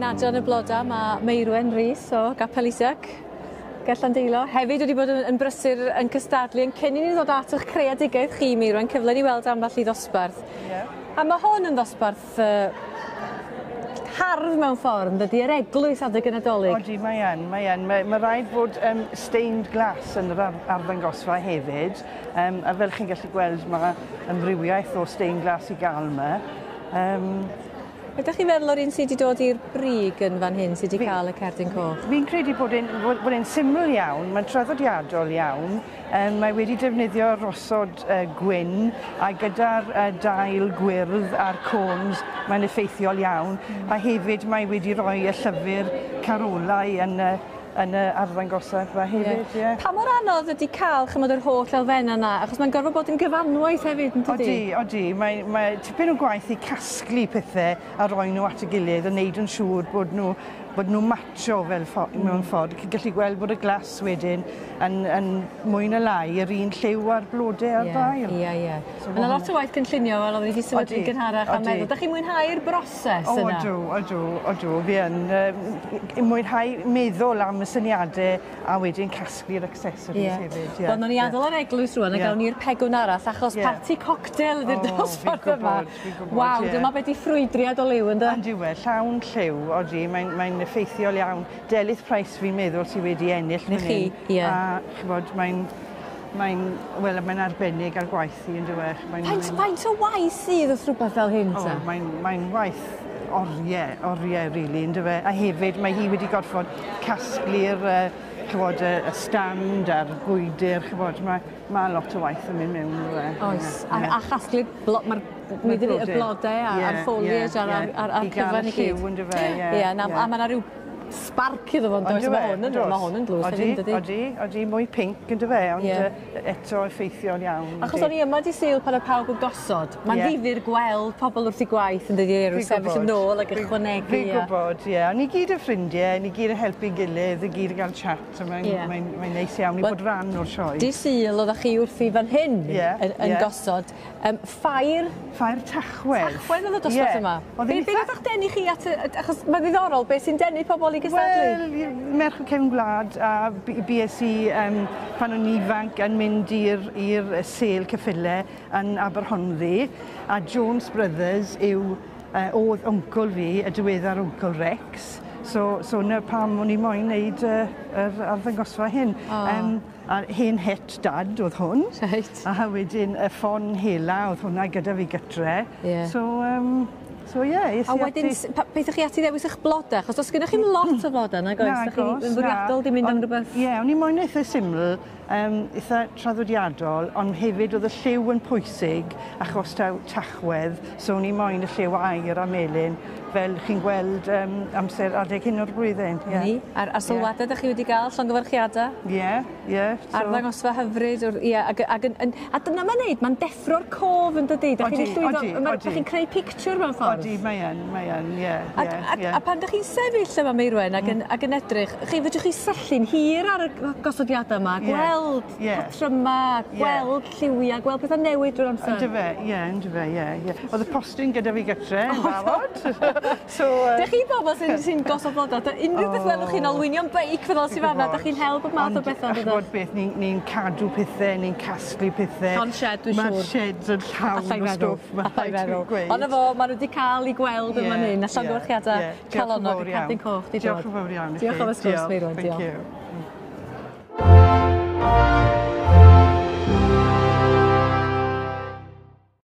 Llwyddiant Blodau Meirwen Rhys o Gapel Isaac, Llandeilo. Hefyd wedi bod yn brysur yn cystadlu yn cyn i ni ddod at eich creadigaeth chi, Meirwen, cyfle ni weld ambell i ddosbarth. A mae hwn yn ddosbarth hardd mewn ffordd, dydy, yr eglwys adeg yn Nadolig. Odi, mae rhaid bod stained glass yn yr arddangosfa hefyd. A fel chi'n gallu gweld, mae ymrywiaeth o stained glass i gael yma. Ydych chi'n meddwl o'r un sydd wedi dod i'r brig yn fan hyn sydd wedi cael y cerdyn coch? Fi'n credu bod e'n syml iawn, mae'n traddodiadol iawn. Mae wedi defnyddio rosod gwyn a gyda'r dail gwyrdd a'r combs mae'n effeithiol iawn. A hefyd mae wedi rhoi y llyfr carolau yn y arddangosfa hefyd. Pa mor anodd ydy cael chymod yr holl elfennau yna? Achos mae'n gorfod bod yn gyfanwaith hefyd, yn dydi? Odi. Mae tipyn o gwaith i casglu pethau a roi nhw at y gilydd a wneud yn siŵr bod nhw matcho mewn ffordd. Chi'n gallu gweld bod y glas wedyn yn mwy na lai yr un lliw a'r blodau a'r dail. Ie. Mae'n lot o waith cynllunio fel oedd wedi sefydlu gynharach a meddwl. Ydych chi'n mwynhau'r broses yna? Ydw. Fi yn mwynhau meddwl am y syniadau a wedyn casglu'r accessories hefyd. Wel, nhw'n ni adael yr eglwys rwan a gael ni'r pegwn arall achos parti cocktail ydy'r dosbarth yma. Waw, dyma beth i ffrwydriad o liw yn dy? Yn diwedd, llawn lliw, odi, mae'n effeithiol iawn. Delyth Price fi'n meddwl sydd wedi ennill fan hyn. A chybod, mae'n arbennig ar gwaith i yn diwedd. Faint o waith sydd wrth rhywbeth fel hyn? Mae'n waith oriau, really, yn diwedd. A hefyd, mae hi wedi gorfod casglu'r y stand a'r gwydr, mae lot o waith yn mynd mewn. Oes, a chasglu y blodau a'r foliage a'r cyfan i gyd. A mae yna rhyw spark iddo fo'n does, mae hwn yn glws. Odi, mwy pink yn dyfe, ond eto effeithiol iawn. Achos o'n i yma di Sul pan y pawb yn gosod, mae'n ddifyr gweld pobl wrth i gwaith yn dydi, rwy'n sefyll yn ôl ac ychwanegu. Fi'n gwybod, ie. Ni gyd y ffrindiau, ni gyd yn helpu gilydd, ni gyd yn cael chat, mae'n neis iawn i bod rhan o'r sioe. Di Sul oeddech chi wrth i fan hyn yn gosod. Ffair Tachwedd. Tachwedd oedd y dosbarth yma. Beth ydych denu chi at, achos mae'n ddiddorol, beth sy'n denu pobl i gystadlu? Wel, merch o cefn gwlad a BSc pan o'n ifanc yn mynd i'r sêl cyffile yn Aberhonddu a Jones Brothers oedd wncl fi, y diweddar wncl Rex. So na pam o'n i moyn wneud yr arddangosfa hyn. A hen het dad oedd hwn. A wedyn y ffon hela oedd hwnna gyda fi gytre. A wedyn, beth ych chi ati ddewis eich blodau? Achos os gyda chi'n lot o blodau yna, goes? Ydych chi'n fwriadol di mynd am rhywbeth? Ie, o'n i moyn eitha syml, eitha traddodiadol, ond hefyd oedd y lliw yn pwysig achos tachwedd, so o'n i moyn y lliw air a melyn, fel chi'n gweld amser adeg hyn o'r blwyddyn. A'r sylwadau ydych chi wedi cael, llongyfarchiadau? Ie. Arddangosfa hyfryd, a dyna mae'n neud, mae'n deffro'r cof yn dydi? Ydych chi'n creu picture mewn ffordd? Odi, mae yn, ie. A pan ydych chi'n sefyll yma, Meirwen, ac yn edrych, chi fedrwch chi syllu'n hir ar y gosodiadau yma, gweld patrymau, gweld lliwiau, gweld pethau newid drwy'r amser. Yn dyfe, ie. Oedd y postyn gyda fi gytre yn barod. Dych chi bobl sy'n gosod blodau, unrhyw beth welwch chi'n olwynio'n beic fel sy'n fanna, dych chi'n hel bod math o bethau yn dod? Beth, ni'n cadw pethau, ni'n casglu pethau. Con shed, dwi'n siŵr. Mae'r sheds yn llawn o stwff. Ond efo, maen nhw wedi cael ei gweld yn fan hyn, a llongyfarchiadau calonog y cardyn coch di dod. Diolch yn fawr iawn. Diolch am y sgwrs, Meirwen.